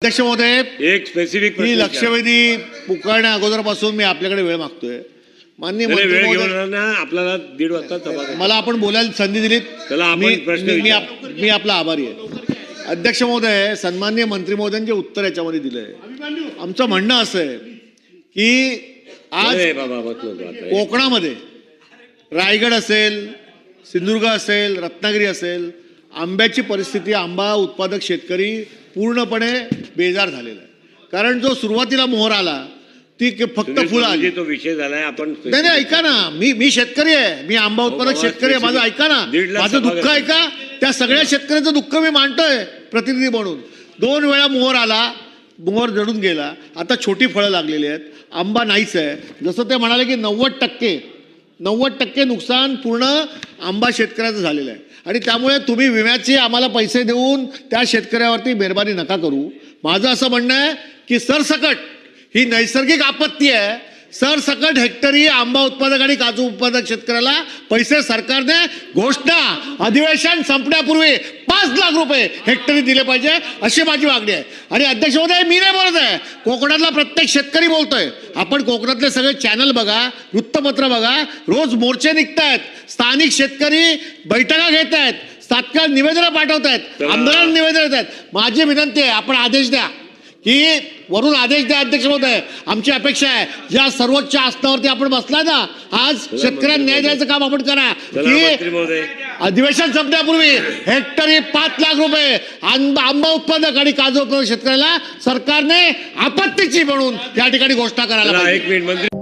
अध्यक्ष महोदय, एक स्पेसिफिक ही लक्षवेधी पुकारण्या अगोदरपासून मी आपल्याकडे वेळ मागतोय. माननीय मंत्री वेळ महोदय, घेऊन ना आपल्याला 1.5 वाजता सभा मला आपण बोलायला संधी दिलीत. चला, आपण प्रश्न विचारू. मी आपला आभारी आहे. अध्यक्ष महोदय, सन्माननीय मंत्री महोदयांचे उत्तर याच्यामध्ये दिलंय. आमचं म्हणणं असं आहे की आज कोकणामध्ये रायगड असेल, सिंधुदुर्ग असेल, रत्नागिरी असेल, आंब्याची परिस्थिती, आंबा उत्पादक शेतकरी पूर्णपणे बेजार झालेला आहे. कारण जो सुरुवातीला मोहर आला ती फक्त फुलं आली. तो विषय झालाय. आपण नाही, ऐका ना, मी शेतकरी आहे, मी आंबा उत्पादक शेतकरी आहे. माझं ऐका ना, माझं दुःख ऐका. त्या सगळ्या शेतकऱ्यांचं दुःख मी मांडतोय प्रतिनिधी म्हणून. 2 वेळा मोहर आला, मोहर जडून गेला. आता छोटी फळं लागलेली आहेत, आंबा नाहीच आहे. जसं ते म्हणाले की 90% नुकसान पूर्ण आंबा शेतकऱ्याचं झालेलं आहे. आणि त्यामुळे तुम्ही विम्याचे आम्हाला पैसे देऊन त्या शेतकऱ्यावरती मेहरबानी नका करू. माझं असं म्हणणं आहे की सरसकट ही नैसर्गिक आपत्ती आहे. सरसकट हेक्टरी आंबा उत्पादक आणि काजू उत्पादक शेतकऱ्याला पैसे सरकारने घोषणा अधिवेशन संपण्यापूर्वी 5 लाख रुपये हेक्टरी दिले पाहिजे, अशी माझी मागणी आहे. आणि अध्यक्ष महोदय, मी नाही बोलत आहे, कोकणातला प्रत्येक शेतकरी बोलतोय. आपण कोकणातले सगळे चॅनल बघा, वृत्तपत्र बघा, रोज मोर्चे निघतायत, स्थानिक शेतकरी बैठका घेत आहेत, तात्काळ निवेदनं पाठवत आहेत, आंदोलन निवेदन येत आहेत. माझी विनंती आहे, आपण आदेश द्या की वरून आदेश द्या. अध्यक्ष महोदय, आमची अपेक्षा आहे ज्या सर्वोच्च आसनावरती आपण बसलाय ना, आज शेतकऱ्यांना न्याय द्यायचं काम आपण करा की अधिवेशन संपण्यापूर्वी हेक्टरी 5 लाख रुपये आंबा उत्पादक आणि काजू उत्पादक शेतकऱ्याला सरकारने आपत्तीची म्हणून या ठिकाणी घोषणा करायला पाहिजे. 1 मिनिट मंत्री.